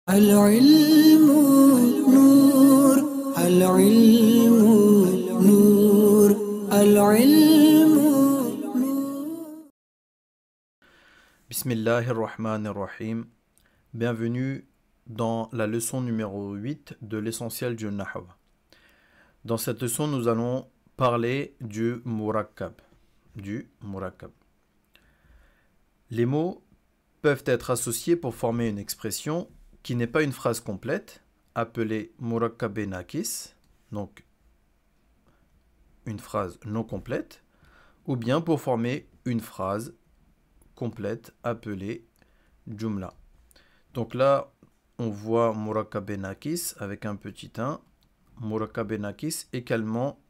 العلم نور العلم نور العلم Bismillahirrahmanirrahim. Bienvenue dans la leçon numéro 8 de l'essentiel du Nahw. Dans cette leçon, nous allons parler du murakkab. Les mots peuvent être associés pour former une expression qui n'est pas une phrase complète, appelée murakkab nakis, donc une phrase non complète, ou bien pour former une phrase complète appelée jumla. Donc là, on voit murakkab nakis avec un petit 1. Murakkab nakis également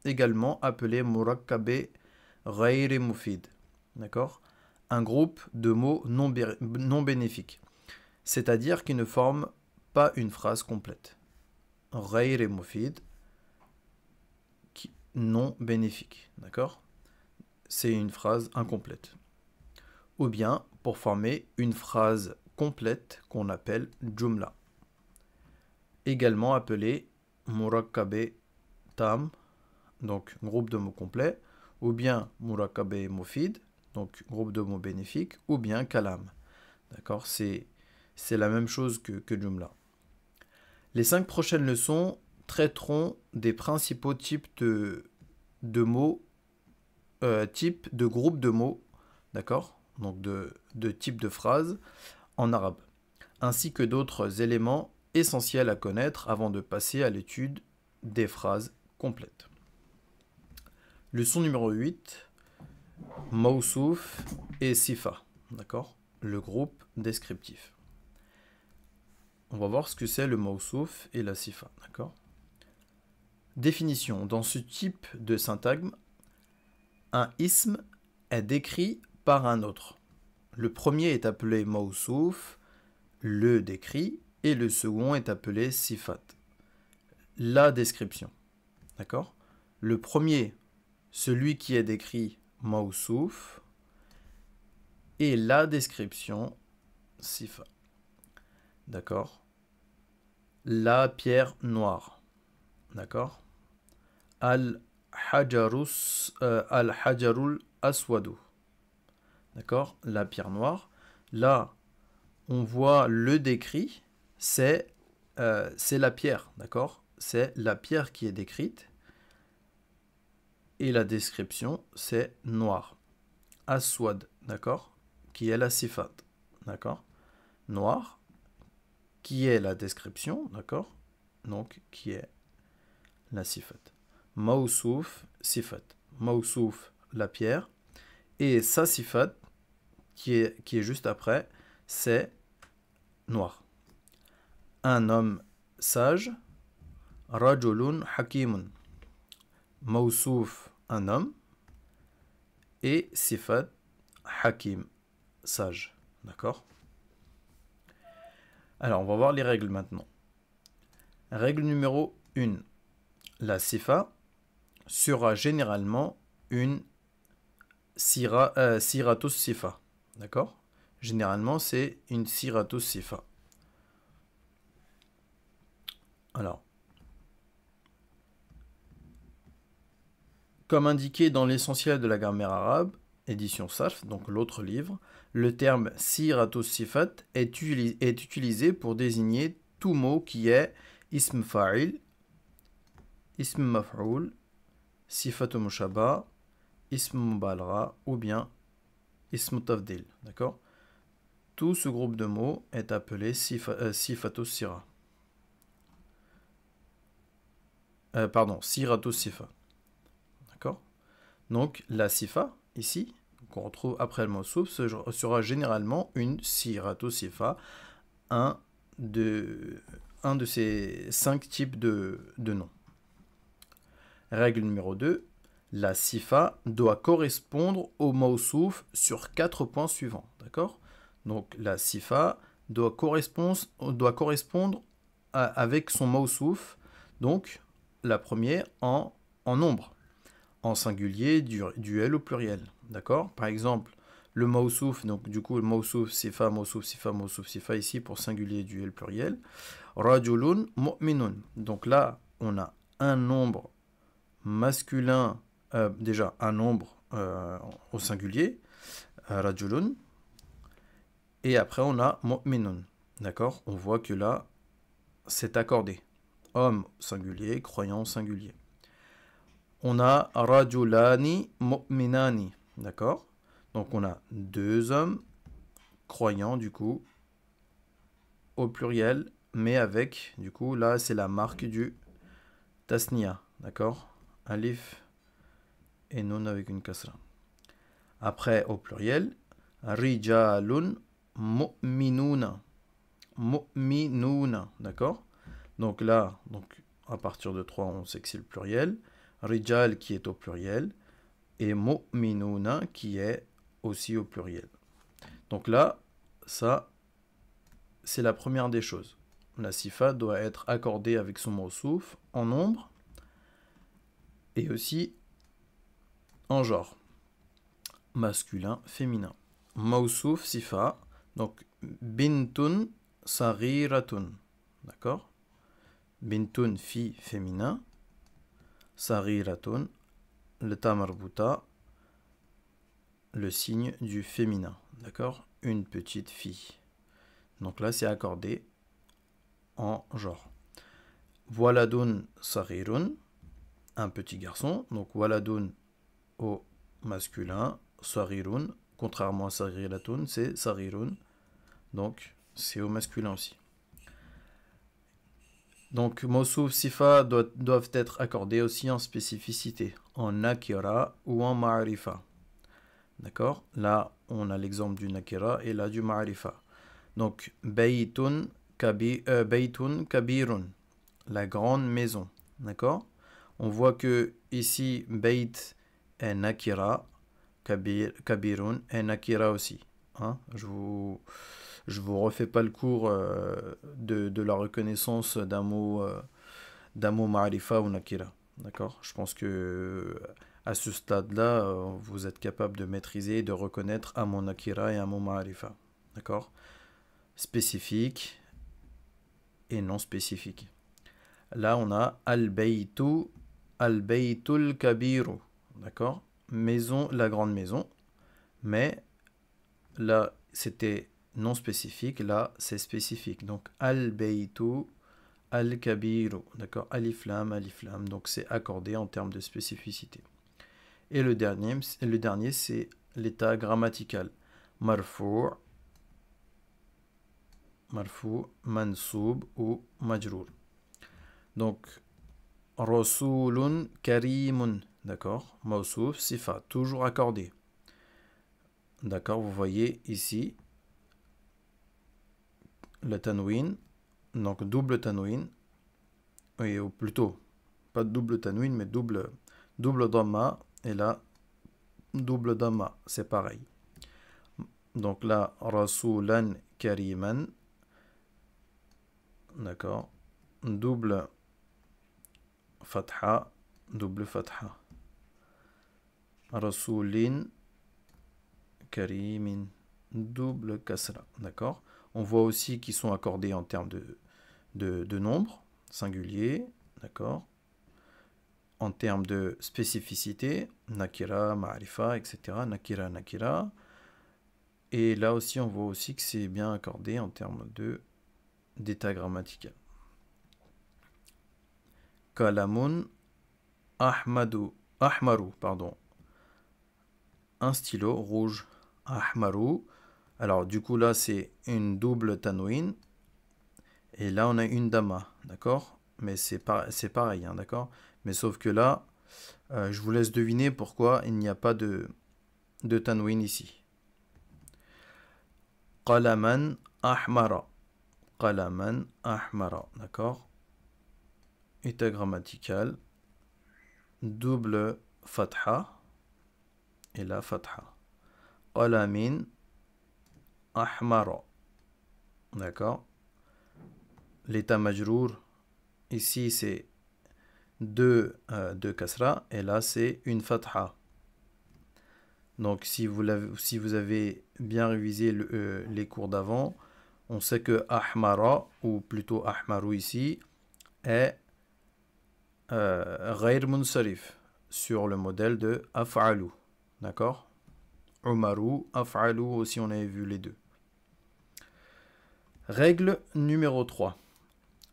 appelé murakkab ghayr mufid. D'accord? Un groupe de mots non bénéfiques, c'est-à-dire qui ne forment pas une phrase complète. Ghayr mufid, non bénéfique. D'accord? C'est une phrase incomplète. Ou bien pour former une phrase complète qu'on appelle jumla, également appelée murakkab tam, donc groupe de mots complets, ou bien murakkab mufid, donc groupe de mots bénéfiques, ou bien kalam. D'accord, c'est la même chose que jumla. Les 5 prochaines leçons traiteront des principaux types de mots, types de groupes de mots, d'accord, donc de types de phrases en arabe, ainsi que d'autres éléments essentiels à connaître avant de passer à l'étude des phrases complètes. Leçon numéro 8, Mawsouf et Sifa, d'accord, le groupe descriptif. On va voir ce que c'est le Mawsouf et la Sifa, d'accord. Définition. Dans ce type de syntagme, un ism est décrit par un autre. Le premier est appelé Mawsouf, le décrit, et le second est appelé Sifat, la description. D'accord? Le premier, celui qui est décrit, Mawsouf, et la description, Sifa. D'accord? La pierre noire. D'accord? Al-hajarul aswadu. D'accord? La pierre noire. Là, on voit le décrit, c'est la pierre, d'accord? C'est la pierre qui est décrite. Et la description, c'est noir. Aswad, d'accord? Qui est la sifat, d'accord? Noir, qui est la description, d'accord? Donc, qui est la sifat. Mawsouf, sifat. Mawsouf, la pierre. Et sa sifat, qui est juste après, c'est noir. Un homme sage, rajulun hakimun. Mawsouf, un homme, et sifat, hakim, sage. D'accord? Alors, on va voir les règles maintenant. Règle numéro 1. La sifa sera généralement une siratus sifa. D'accord? Généralement, c'est une siratus sifa. Alors, comme indiqué dans l'essentiel de la grammaire arabe, édition Sarf, donc l'autre livre, le terme siratus sifat est utilisé pour désigner tout mot qui est ism fa'il, ism maf'oul, sifatu mushabba, ism mubalagha ou bien ism tafdil. D'accord? Tout ce groupe de mots est appelé sifatus sira. Siratus sifa. D'accord? Donc la sifa, ici, qu'on retrouve après le mawsouf, sera généralement une siratus sifa, un de ces 5 types de noms. Règle numéro 2, la sifa doit correspondre au mawsouf sur 4 points suivants. D'accord? Donc la sifa doit correspondre avec son mawsouf, donc la première en nombre, en singulier, duel au pluriel. D'accord? Par exemple, Le mawsouf, donc du coup, le mawsouf, sifa, mawsouf, sifa, mawsouf, sifa, ici pour singulier, duel, pluriel. Rajulun mu'minun. Donc là, on a un nombre masculin, déjà un nombre au singulier, rajulun, et après on a mu'minun. D'accord? On voit que là, c'est accordé. Homme singulier, croyant singulier. On a rajulani mu'minani. D'accord? Donc on a deux hommes croyants du coup au pluriel, mais avec, du coup, là c'est la marque du tasniya. D'accord? Alif et nun avec une kasra. Après, au pluriel, rijalun mu'minuna. Mu'minuna. D'accord? Donc là, donc, à partir de 3, on sait que c'est le pluriel. Rijal qui est au pluriel. Et mu'minuna qui est aussi au pluriel. Donc là, ça, c'est la première des choses. La sifa doit être accordée avec son mawsouf en nombre et aussi en genre. Masculin, féminin. Mawsouf, sifa. Donc, bintun, sariratun. D'accord? Bintun, fille, féminin. Sariratun, le tamarbuta, le signe du féminin. D'accord? Une petite fille. Donc là, c'est accordé en genre. Waladun, sarirun, un petit garçon. Donc, waladun au masculin. Sarirun, contrairement à sariratun, c'est sarirun. Donc, c'est au masculin aussi. Donc, mawsouf, sifa doivent être accordés aussi en spécificité, en nakira ou en ma'arifa. D'accord? Là, on a l'exemple du nakira et là du ma'arifa. Donc, baytun kabirun, la grande maison. D'accord? On voit que ici, bayt est nakira, kabirun est nakira aussi. Hein? Je vous refais pas le cours de la reconnaissance d'un mot ma'arifa ou nakira. D'accord? Je pense que à ce stade-là, vous êtes capable de maîtriser et de reconnaître un mot nakira et un mot ma'arifa. D'accord? Spécifique et non spécifique. Là, on a al-baytul kabiru. D'accord? Maison, la grande maison. Mais là, c'était non spécifique. Là, c'est spécifique. Donc, al-baytu al-kabiru. D'accord? Alif lam. Donc, c'est accordé en termes de spécificité. Et le dernier c'est l'état grammatical. Marfou', mansoub ou majrour. Donc, rasoulun karimun, d'accord? Mawsouf, sifa, toujours accordé. D'accord, vous voyez ici le tanwin, donc double tanwin, ou plutôt, pas double tanwin, mais double dhamma, et là, double dhamma, c'est pareil. Donc là, rasoulan kariman, d'accord, double fatha, rasoulin karimin, double kasra, d'accord. On voit aussi qu'ils sont accordés en termes de nombre, singulier, d'accord. En termes de spécificité, nakira, ma'arifa, etc. Nakira. Et là aussi, on voit aussi que c'est bien accordé en termes d'état grammatical. Kalamun ahmaru, pardon. Un stylo rouge, ahmaru. Alors, du coup, là, c'est une double tanwin. Et là, on a une dama, d'accord? Mais c'est pareil, hein, d'accord? Mais sauf que là, je vous laisse deviner pourquoi il n'y a pas de tanwin ici. Qalaman ahmara. D'accord? État grammatical. Double fatha. Et là, fatha. Qalamin ahmara. D'accord? L'état majrour, ici c'est deux kasra, et là c'est une fatha. Donc si vous avez bien révisé les cours d'avant, on sait que ahmara, ou plutôt ahmaru ici, est ghayr munsarif, sur le modèle de af'alu. D'accord? Umaru, af'alu aussi, on avait vu les deux. Règle numéro 3.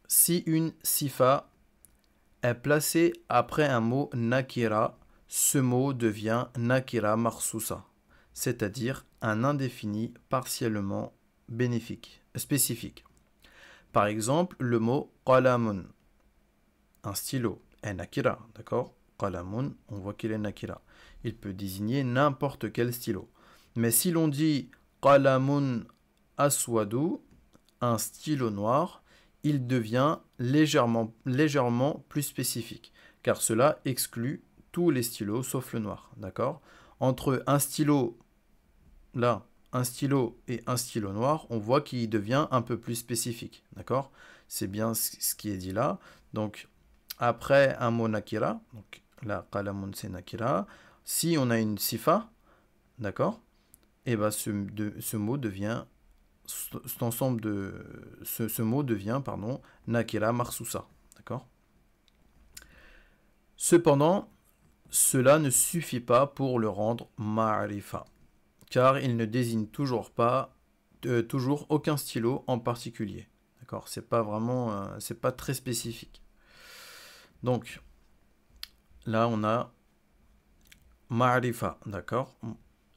Si une sifa est placée après un mot nakira, ce mot devient nakira makhsusa, c'est-à-dire un indéfini partiellement spécifique. Par exemple, le mot qalamun, un stylo, est nakira, d'accord? Qalamun, on voit qu'il est nakira. Il peut désigner n'importe quel stylo. Mais si l'on dit qalamun aswadu, un stylo noir, il devient légèrement plus spécifique, car cela exclut tous les stylos sauf le noir, d'accord? Entre un stylo là, un stylo et un stylo noir, on voit qu'il devient un peu plus spécifique, d'accord? C'est bien ce qui est dit là. Donc après un mot nakira, donc là qalamun c'est nakira, si on a une sifa, d'accord? Et ben ce mot devient cet ensemble de ce mot devient nakira makhsusa, d'accord? Cependant, cela ne suffit pas pour le rendre ma'rifa, car il ne désigne toujours aucun stylo en particulier, d'accord? C'est pas très spécifique. Donc là on a ma'rifa, d'accord?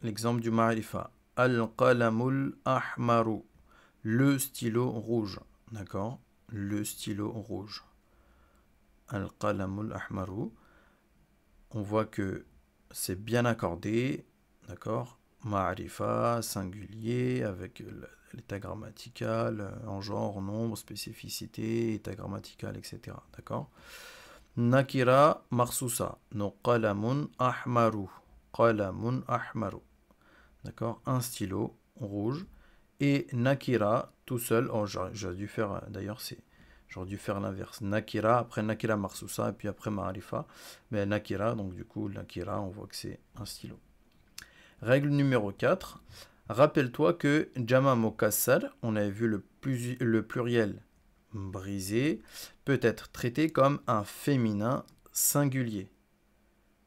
L'exemple du ma'rifa. Al-qalamul ahmaru. Le stylo rouge. D'accord? Le stylo rouge. Al-qalamul ahmaru. On voit que c'est bien accordé. D'accord? Ma'rifa, singulier, avec l'état grammatical, en genre, nombre, spécificité, état grammatical, etc. D'accord? Nakira makhsusa. No qalamun ahmaru. Qalamun ahmaru. D'accord? Un stylo rouge. Et nakira tout seul. Oh, j'aurais dû faire, d'ailleurs, j'aurais dû faire l'inverse. Nakira, après nakira makhsusa, et puis après ma'rifa. Mais nakira, donc du coup, nakira, on voit que c'est un stylo. Règle numéro 4. Rappelle-toi que jama mukassar, on avait vu le pluriel brisé, peut être traité comme un féminin singulier.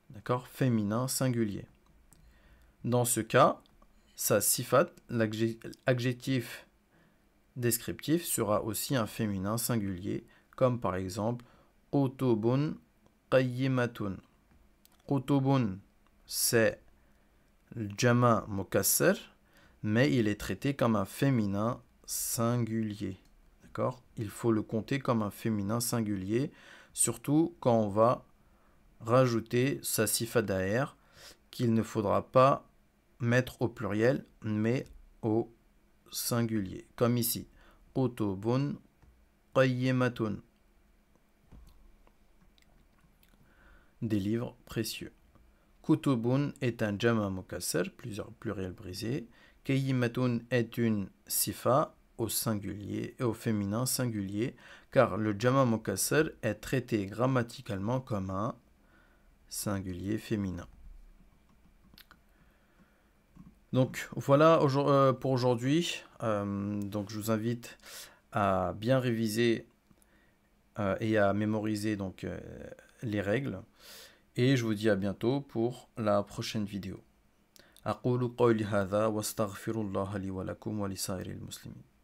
D'accord? Féminin singulier. Dans ce cas, sa sifat, l'adjectif descriptif, sera aussi un féminin singulier, comme par exemple qutubun qayyimatun. Qutubun, c'est le jama mukassar, mais il est traité comme un féminin singulier. D'accord? Il faut le compter comme un féminin singulier, surtout quand on va rajouter sa sifat derrière, qu'il ne faudra pas mettre au pluriel, mais au singulier. Comme ici. Qutubun qayyimatun. Des livres précieux. Kutubun est un jama mukassar, plusieurs pluriels brisés. Qayyimatun est une sifa au singulier et au féminin singulier, car le jama mukassar est traité grammaticalement comme un singulier féminin. Donc voilà pour aujourd'hui. Donc je vous invite à bien réviser et à mémoriser donc les règles. Et je vous dis à bientôt pour la prochaine vidéo. أقول قولي هذا واستغفر الله لي ولكم ولسائر المسلمين.